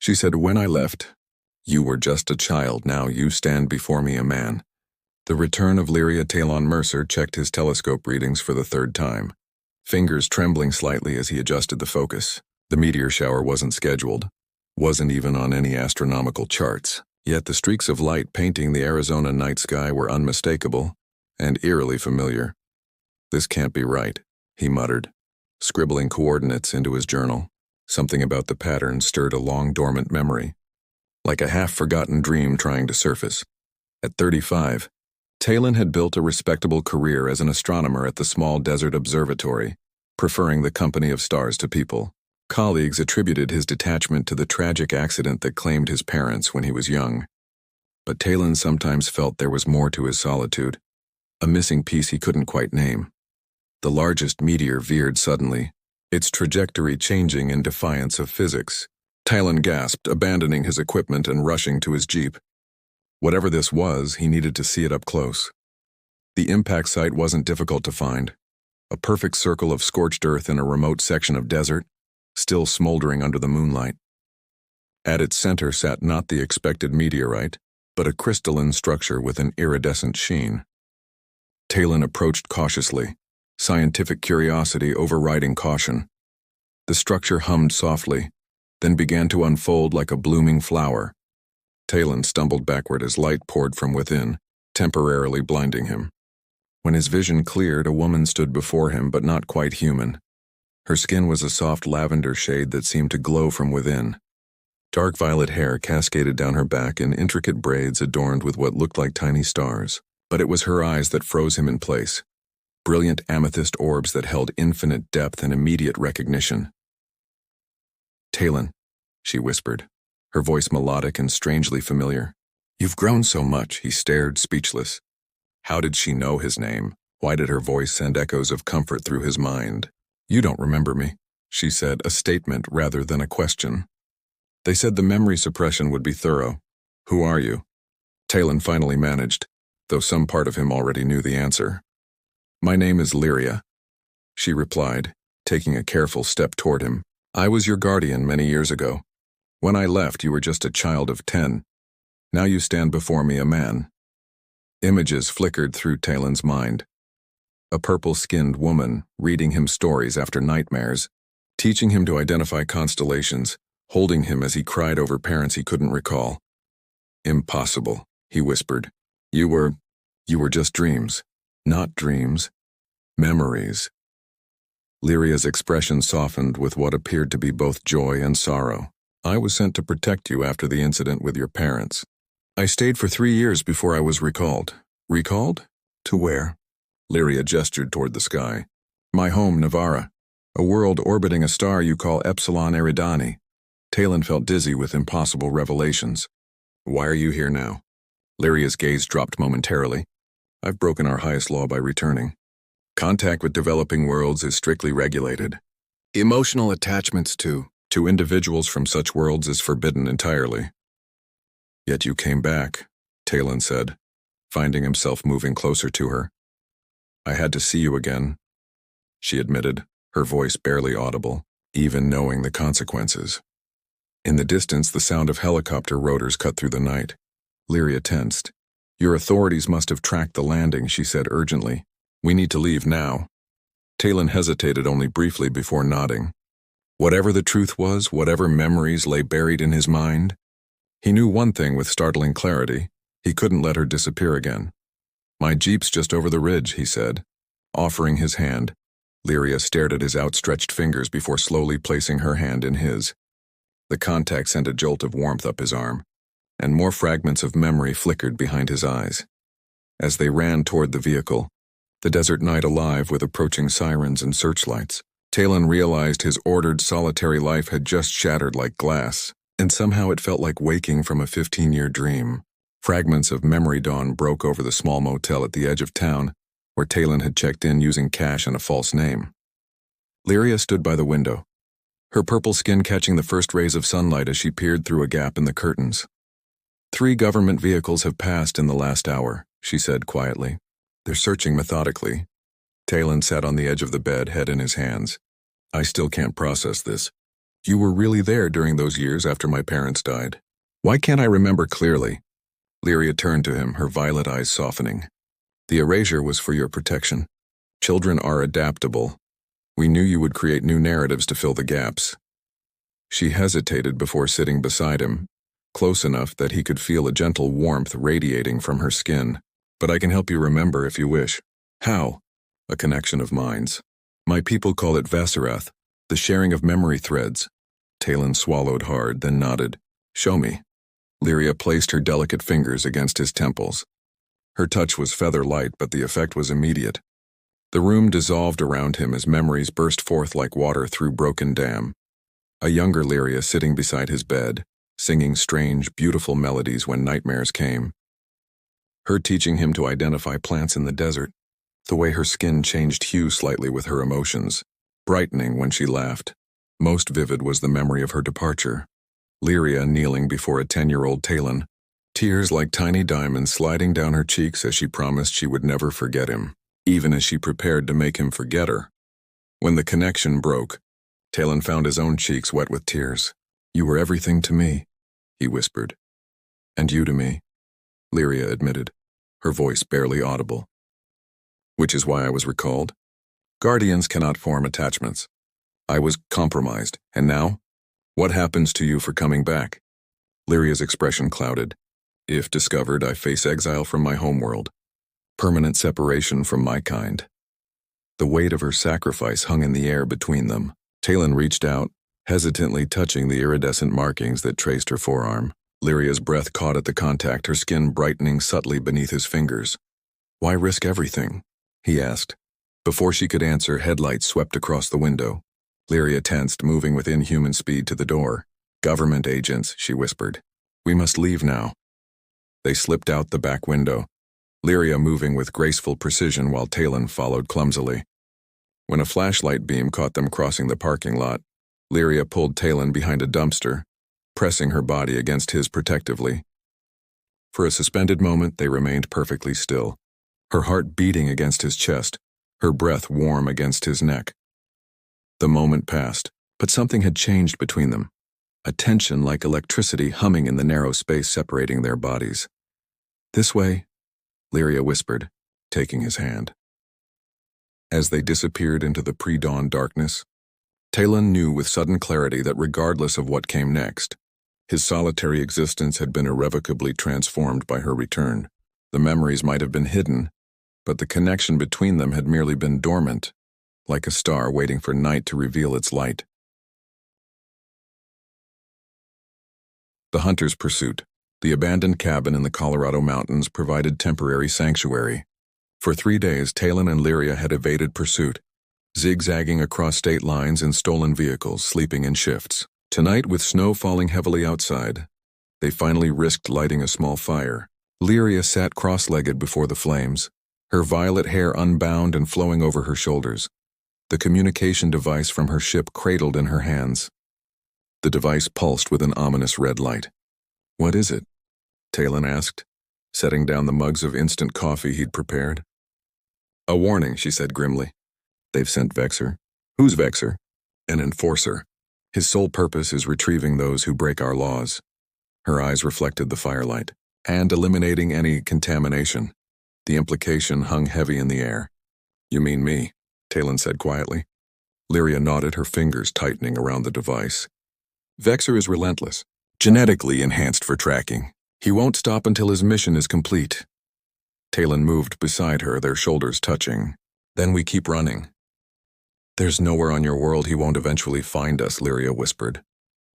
She said, "When I left, you were just a child. Now you stand before me a man." The return of Lyria Talon Mercer checked his telescope readings for the third time, fingers trembling slightly as he adjusted the focus. The meteor shower wasn't scheduled, wasn't even on any astronomical charts, yet the streaks of light painting the Arizona night sky were unmistakable and eerily familiar. "This can't be right," he muttered, scribbling coordinates into his journal. Something about the pattern stirred a long-dormant memory, like a half-forgotten dream trying to surface. At 35, Talon had built a respectable career as an astronomer at the small desert observatory, preferring the company of stars to people. Colleagues attributed his detachment to the tragic accident that claimed his parents when he was young. But Talon sometimes felt there was more to his solitude, a missing piece he couldn't quite name. The largest meteor veered suddenly, its trajectory changing in defiance of physics. Talon gasped, abandoning his equipment and rushing to his jeep. Whatever this was, he needed to see it up close. The impact site wasn't difficult to find. A perfect circle of scorched earth in a remote section of desert, still smoldering under the moonlight. At its center sat not the expected meteorite, but a crystalline structure with an iridescent sheen. Talon approached cautiously, scientific curiosity overriding caution. The structure hummed softly, then began to unfold like a blooming flower. Talon stumbled backward as light poured from within, temporarily blinding him. When his vision cleared, a woman stood before him, but not quite human. Her skin was a soft lavender shade that seemed to glow from within. Dark violet hair cascaded down her back in intricate braids adorned with what looked like tiny stars. But it was her eyes that froze him in place. Brilliant amethyst orbs that held infinite depth and immediate recognition. "Talon," she whispered, her voice melodic and strangely familiar. "You've grown so much," he stared, speechless. How did she know his name? Why did her voice send echoes of comfort through his mind? "You don't remember me," she said, a statement rather than a question. "They said the memory suppression would be thorough. Who are you?" Talon finally managed, though some part of him already knew the answer. "My name is Lyria," she replied, taking a careful step toward him. "I was your guardian many years ago. When I left, you were just a child of 10. Now you stand before me a man." Images flickered through Talon's mind. A purple-skinned woman reading him stories after nightmares, teaching him to identify constellations, holding him as he cried over parents he couldn't recall. "Impossible," he whispered. You were just dreams. Not dreams. Memories." Lyria's expression softened with what appeared to be both joy and sorrow. "I was sent to protect you after the incident with your parents. I stayed for 3 years before I was recalled." "Recalled? To where?" Lyria gestured toward the sky. "My home, Navarra. A world orbiting a star you call Epsilon Eridani." Talon felt dizzy with impossible revelations. "Why are you here now?" Lyria's gaze dropped momentarily. "I've broken our highest law by returning. Contact with developing worlds is strictly regulated. Emotional attachments to individuals from such worlds is forbidden entirely." "Yet you came back," Talon said, finding himself moving closer to her. "I had to see you again," she admitted, her voice barely audible, even knowing the consequences. In the distance, the sound of helicopter rotors cut through the night. Lyria tensed. "Your authorities must have tracked the landing," she said urgently. "We need to leave now." Talon hesitated only briefly before nodding. Whatever the truth was, whatever memories lay buried in his mind, he knew one thing with startling clarity: he couldn't let her disappear again. "My jeep's just over the ridge," he said, offering his hand. Lyria stared at his outstretched fingers before slowly placing her hand in his. The contact sent a jolt of warmth up his arm, and more fragments of memory flickered behind his eyes. As they ran toward the vehicle, the desert night alive with approaching sirens and searchlights, Talon realized his ordered, solitary life had just shattered like glass, and somehow it felt like waking from a 15-year dream. Fragments of memory dawn broke over the small motel at the edge of town, where Talon had checked in using cash and a false name. Lyria stood by the window, her purple skin catching the first rays of sunlight as she peered through a gap in the curtains. "3 government vehicles have passed in the last hour," she said quietly. "They're searching methodically." Talon sat on the edge of the bed, head in his hands. "I still can't process this. You were really there during those years after my parents died. Why can't I remember clearly? Lyria turned to him, her violet eyes softening. The erasure was for your protection. Children are adaptable. We knew you would create new narratives to fill the gaps. She hesitated before sitting beside him, close enough that he could feel a gentle warmth radiating from her skin. But I can help you remember if you wish. How? A connection of minds. My people call it Vasarath, the sharing of memory threads. Talon swallowed hard, then nodded. Show me. Lyria placed her delicate fingers against his temples. Her touch was feather-light, but the effect was immediate. The room dissolved around him as memories burst forth like water through broken dam. A younger Lyria sitting beside his bed, singing strange, beautiful melodies when nightmares came. Her teaching him to identify plants in the desert. The way her skin changed hue slightly with her emotions, brightening when she laughed. Most vivid was the memory of her departure. Lyria kneeling before a 10-year-old Talon, tears like tiny diamonds sliding down her cheeks as she promised she would never forget him, even as she prepared to make him forget her. When the connection broke, Talon found his own cheeks wet with tears. You were everything to me, he whispered. And you to me, Lyria admitted, her voice barely audible. Which is why I was recalled. Guardians cannot form attachments. I was compromised, and now? What happens to you for coming back? Lyria's expression clouded. If discovered, I face exile from my homeworld. Permanent separation from my kind. The weight of her sacrifice hung in the air between them. Talon reached out, hesitantly touching the iridescent markings that traced her forearm. Lyria's breath caught at the contact, her skin brightening subtly beneath his fingers. Why risk everything? He asked. Before she could answer, headlights swept across the window. Lyria tensed, moving with inhuman speed to the door. Government agents, she whispered. We must leave now. They slipped out the back window, Lyria moving with graceful precision while Talon followed clumsily. When a flashlight beam caught them crossing the parking lot, Lyria pulled Talon behind a dumpster, pressing her body against his protectively. For a suspended moment, they remained perfectly still, her heart beating against his chest, her breath warm against his neck. The moment passed, but something had changed between them, a tension like electricity humming in the narrow space separating their bodies. This way, Lyria whispered, taking his hand. As they disappeared into the pre-dawn darkness, Talon knew with sudden clarity that regardless of what came next, his solitary existence had been irrevocably transformed by her return. The memories might have been hidden, but the connection between them had merely been dormant, like a star waiting for night to reveal its light. The hunter's pursuit. The abandoned cabin in the Colorado mountains provided temporary sanctuary. For 3 days, Talon and Lyria had evaded pursuit, zigzagging across state lines in stolen vehicles, sleeping in shifts. Tonight, with snow falling heavily outside, they finally risked lighting a small fire. Lyria sat cross-legged before the flames, her violet hair unbound and flowing over her shoulders, the communication device from her ship cradled in her hands. The device pulsed with an ominous red light. What is it? Talon asked, setting down the mugs of instant coffee he'd prepared. A warning, she said grimly. They've sent Vexer. Who's Vexer? An enforcer. His sole purpose is retrieving those who break our laws. Her eyes reflected the firelight, and eliminating any contamination. The implication hung heavy in the air. You mean me, Talon said quietly. Lyria nodded, her fingers tightening around the device. Vexer is relentless, genetically enhanced for tracking. He won't stop until his mission is complete. Talon moved beside her, their shoulders touching. Then we keep running. There's nowhere on your world he won't eventually find us, Lyria whispered.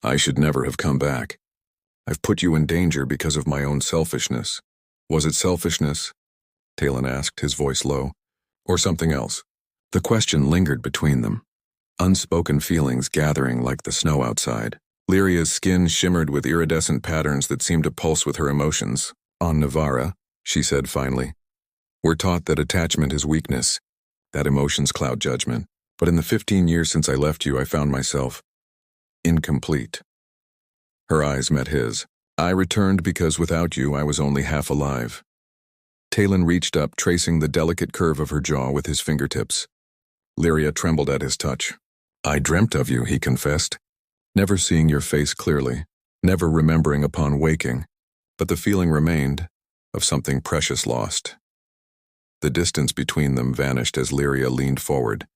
I should never have come back. I've put you in danger because of my own selfishness. Was it selfishness? Talon asked, his voice low. Or something else? The question lingered between them, unspoken feelings gathering like the snow outside. Lyria's skin shimmered with iridescent patterns that seemed to pulse with her emotions. On Navara, she said finally, we're taught that attachment is weakness, that emotions cloud judgment. But in the 15 years since I left you, I found myself incomplete. Her eyes met his. I returned because without you, I was only half alive. Talon reached up, tracing the delicate curve of her jaw with his fingertips. Lyria trembled at his touch. I dreamt of you, he confessed. never seeing your face clearly, never remembering upon waking, but the feeling remained of something precious lost. The distance between them vanished as Lyria leaned forward,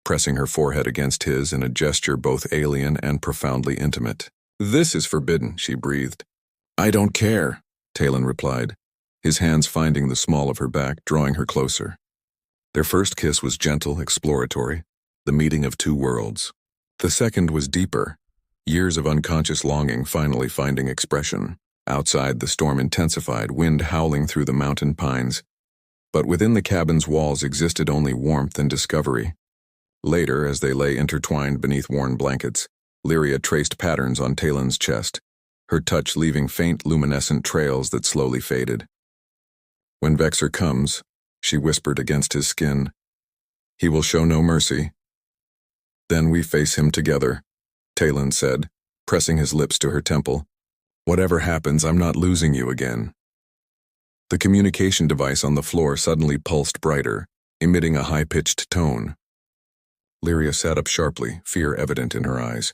pressing her forehead against his in a gesture both alien and profoundly intimate. "This is forbidden," she breathed. "I don't care," Talon replied, his hands finding the small of her back, drawing her closer. Their first kiss was gentle, exploratory, the meeting of two worlds. The second was deeper, years of unconscious longing finally finding expression. Outside, the storm intensified, wind howling through the mountain pines. But within the cabin's walls existed only warmth and discovery. Later, as they lay intertwined beneath worn blankets, Lyria traced patterns on Talon's chest, her touch leaving faint luminescent trails that slowly faded. "When Vexer comes," she whispered against his skin, "he will show no mercy." "Then we face him together," Talon said, pressing his lips to her temple. "Whatever happens, I'm not losing you again." The communication device on the floor suddenly pulsed brighter, emitting a high-pitched tone. Lyria sat up sharply, fear evident in her eyes.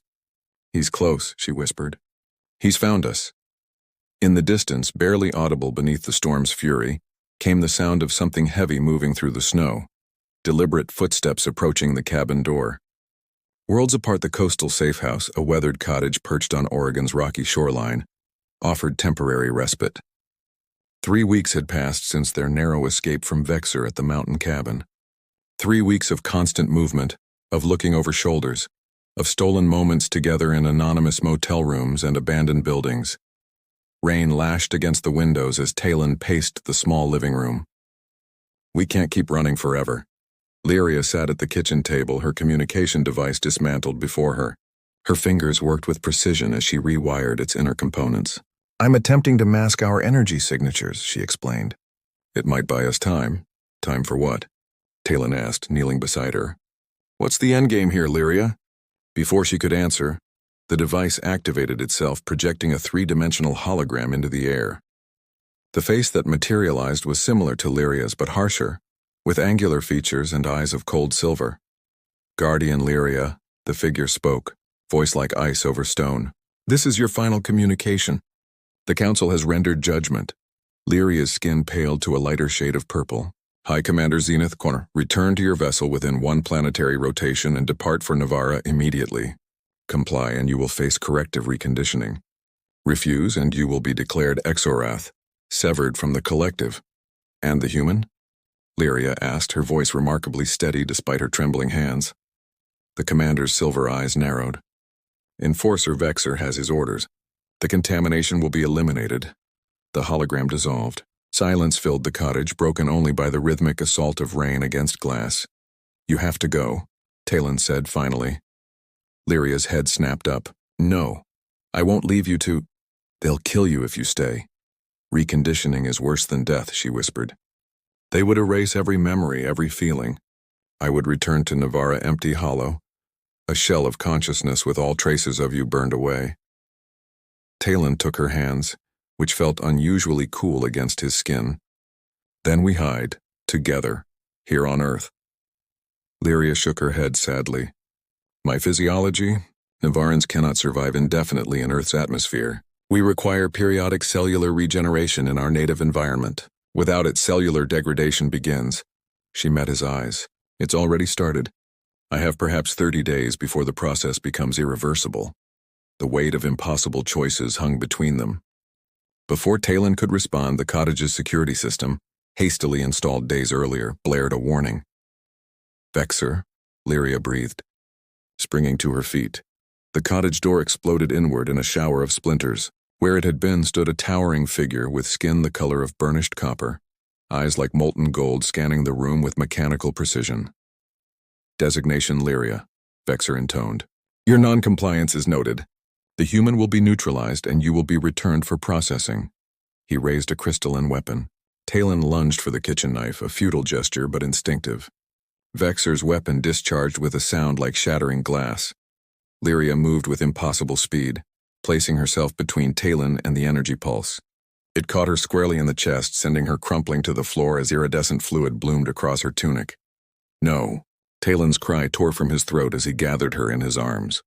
"He's close," she whispered. "He's found us." In the distance, barely audible beneath the storm's fury, came the sound of something heavy moving through the snow, deliberate footsteps approaching the cabin door. Worlds apart, the coastal safe house, a weathered cottage perched on Oregon's rocky shoreline, offered temporary respite. 3 weeks had passed since their narrow escape from Vexer at the mountain cabin. 3 weeks of constant movement, of looking over shoulders, of stolen moments together in anonymous motel rooms and abandoned buildings. Rain lashed against the windows as Talon paced the small living room. "We can't keep running forever." Lyria sat at the kitchen table, her communication device dismantled before her. Her fingers worked with precision as she rewired its inner components. "I'm attempting to mask our energy signatures," she explained. "It might buy us time." "Time for what?" Talon asked, kneeling beside her. "What's the endgame here, Lyria?" Before she could answer, the device activated itself, projecting a 3-dimensional hologram into the air. The face that materialized was similar to Lyria's but harsher, with angular features and eyes of cold silver. "Guardian Lyria," the figure spoke, voice like ice over stone. "This is your final communication. The Council has rendered judgment." Lyria's skin paled to a lighter shade of purple. "High Commander Zenith Corner, return to your vessel within 1 planetary rotation and depart for Navara immediately. Comply and you will face corrective reconditioning. Refuse and you will be declared Exorath, severed from the collective." "And the human?" Lyria asked, her voice remarkably steady despite her trembling hands. The commander's silver eyes narrowed. "Enforcer Vexer has his orders. The contamination will be eliminated." The hologram dissolved. Silence filled the cottage, broken only by the rhythmic assault of rain against glass. "You have to go," Talon said finally. Lyria's head snapped up. "No, I won't leave you to—" "They'll kill you if you stay. Reconditioning is worse than death," she whispered. "They would erase every memory, every feeling. I would return to Navara empty, hollow, a shell of consciousness with all traces of you burned away." Talon took her hands, which felt unusually cool against his skin. "Then we hide, together, here on Earth." Lyria shook her head sadly. "My physiology? Navarans cannot survive indefinitely in Earth's atmosphere. We require periodic cellular regeneration in our native environment. Without it, cellular degradation begins." She met his eyes. "It's already started. I have perhaps 30 days before the process becomes irreversible." The weight of impossible choices hung between them. Before Talon could respond, the cottage's security system, hastily installed days earlier, blared a warning. "Vexer," Lyria breathed. Springing to her feet, the cottage door exploded inward in a shower of splinters. Where it had been stood a towering figure with skin the color of burnished copper, eyes like molten gold scanning the room with mechanical precision. "Designation Lyria," Vexer intoned. "Your non-compliance is noted. The human will be neutralized and you will be returned for processing." He raised a crystalline weapon. Talon lunged for the kitchen knife, a futile gesture but instinctive. Vexer's weapon discharged with a sound like shattering glass. Lyria moved with impossible speed, placing herself between Talon and the energy pulse. It caught her squarely in the chest, sending her crumpling to the floor as iridescent fluid bloomed across her tunic. "No!" Talon's cry tore from his throat as he gathered her in his arms.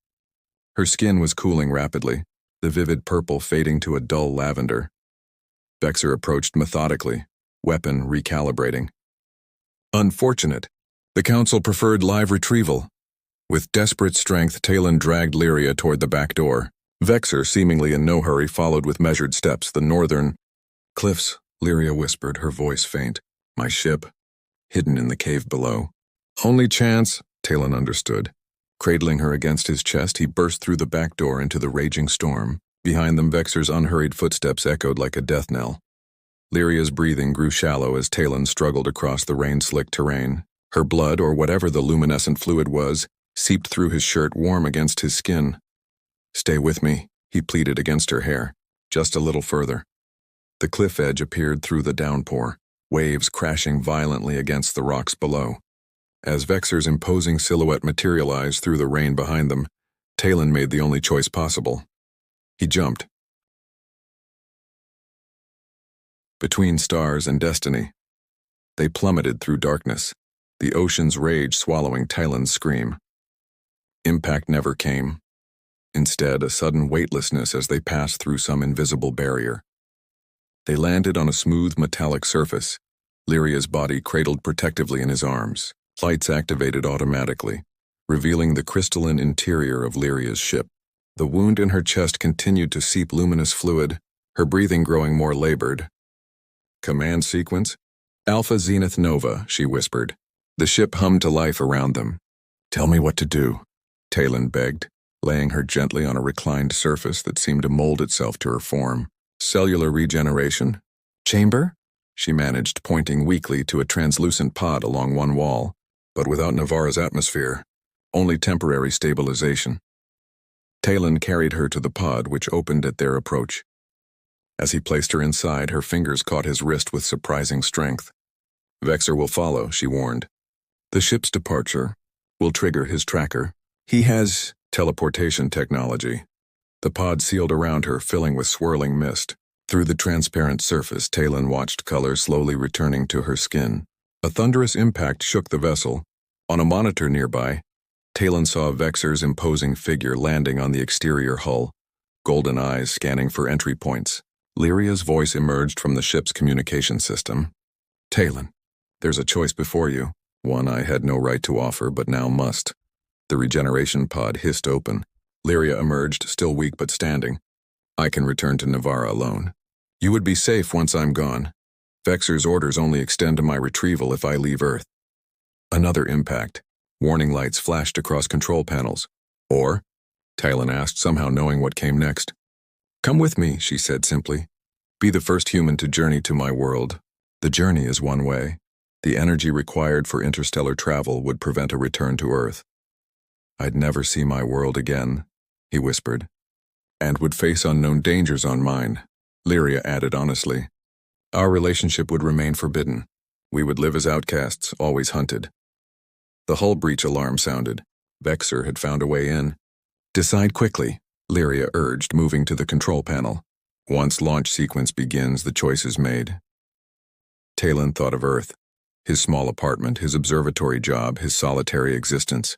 Her skin was cooling rapidly, the vivid purple fading to a dull lavender. Vexor approached methodically, weapon recalibrating. Unfortunate. The Council preferred live retrieval. With desperate strength, Talon dragged Lyria toward the back door. Vexor, seemingly in no hurry, followed with measured steps. The northern cliffs, Lyria whispered, her voice faint. My ship, hidden in the cave below. Only chance, Talon understood. Cradling her against his chest, he burst through the back door into the raging storm. Behind them, Vexor's unhurried footsteps echoed like a death knell. Lyria's breathing grew shallow as Talon struggled across the rain-slicked terrain. Her blood, or whatever the luminescent fluid was, seeped through his shirt, warm against his skin. Stay with me, he pleaded against her hair. Just a little further. The cliff edge appeared through the downpour, waves crashing violently against the rocks below. As Vexor's imposing silhouette materialized through the rain behind them, Talon made the only choice possible. He jumped. Between stars and destiny. They plummeted through darkness, the ocean's rage swallowing Talon's scream. Impact never came. Instead, a sudden weightlessness as they passed through some invisible barrier. They landed on a smooth metallic surface, Lyria's body cradled protectively in his arms. Lights activated automatically, revealing the crystalline interior of Lyria's ship. The wound in her chest continued to seep luminous fluid, her breathing growing more labored. Command sequence? Alpha Zenith Nova, she whispered. The ship hummed to life around them. Tell me what to do, Talon begged, laying her gently on a reclined surface that seemed to mold itself to her form. Cellular regeneration? Chamber? She managed, pointing weakly to a translucent pod along one wall, but without Navarra's atmosphere, only temporary stabilization. Talon carried her to the pod, which opened at their approach. As he placed her inside, her fingers caught his wrist with surprising strength. Vexor will follow, she warned. The ship's departure will trigger his tracker. He has teleportation technology. The pod sealed around her, filling with swirling mist. Through the transparent surface, Talon watched color slowly returning to her skin. A thunderous impact shook the vessel. On a monitor nearby, Talon saw Vexor's imposing figure landing on the exterior hull, golden eyes scanning for entry points. Lyria's voice emerged from the ship's communication system. Talon, there's a choice before you, one I had no right to offer but now must. The regeneration pod hissed open. Lyria emerged, still weak but standing. I can return to Navarra alone. You would be safe once I'm gone. Vexor's orders only extend to my retrieval if I leave Earth. Another impact. Warning lights flashed across control panels. Or? Talon asked, somehow knowing what came next. Come with me, she said simply. Be the first human to journey to my world. The journey is one way. The energy required for interstellar travel would prevent a return to Earth. I'd never see my world again, he whispered. And would face unknown dangers on mine, Lyria added honestly. Our relationship would remain forbidden. We would live as outcasts, always hunted. The hull breach alarm sounded. Vexor had found a way in. Decide quickly, Lyria urged, moving to the control panel. Once launch sequence begins, the choice is made. Talon thought of Earth, his small apartment, his observatory job, his solitary existence.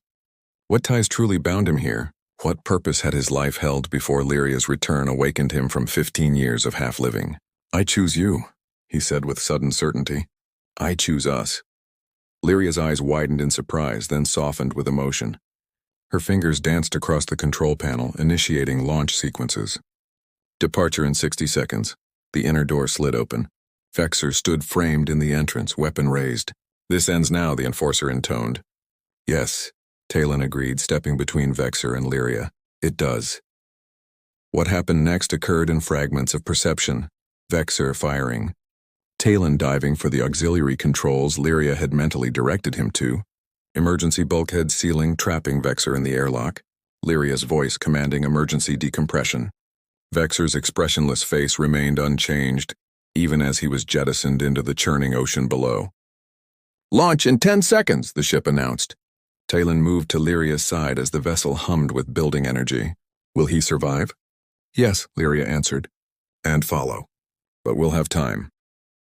What ties truly bound him here? What purpose had his life held before Lyria's return awakened him from 15 years of half-living? I choose you, he said with sudden certainty. I choose us. Lyria's eyes widened in surprise, then softened with emotion. Her fingers danced across the control panel, initiating launch sequences. Departure in 60 seconds. The inner door slid open. Vexor stood framed in the entrance, weapon raised. This ends now, the enforcer intoned. Yes, Talon agreed, stepping between Vexor and Lyria. It does. What happened next occurred in fragments of perception. Vexor firing. Talon diving for the auxiliary controls Lyria had mentally directed him to. Emergency bulkhead sealing, trapping Vexor in the airlock. Lyria's voice commanding emergency decompression. Vexor's expressionless face remained unchanged, even as he was jettisoned into the churning ocean below. Launch in 10 seconds, the ship announced. Talon moved to Lyria's side as the vessel hummed with building energy. Will he survive? Yes, Lyria answered. And follow. But we'll have time.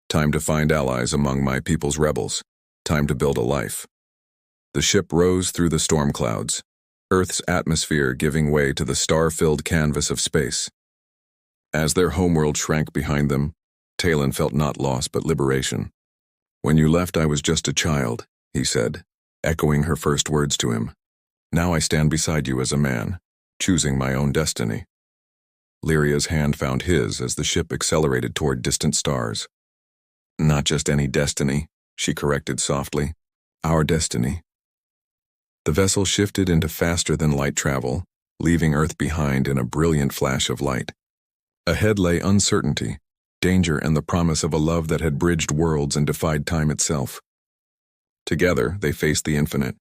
Time to find allies among my people's rebels. Time to build a life. The ship rose through the storm clouds. Earth's atmosphere giving way to the star-filled canvas of space. As their homeworld shrank behind them, Talon felt not loss but liberation. "When you left, I was just a child," he said, echoing her first words to him. "Now I stand beside you as a man, choosing my own destiny." Lyria's hand found his as the ship accelerated toward distant stars. "Not just any destiny," she corrected softly. "Our destiny." The vessel shifted into faster-than-light travel, leaving Earth behind in a brilliant flash of light. Ahead lay uncertainty, danger, and the promise of a love that had bridged worlds and defied time itself. Together, they faced the infinite,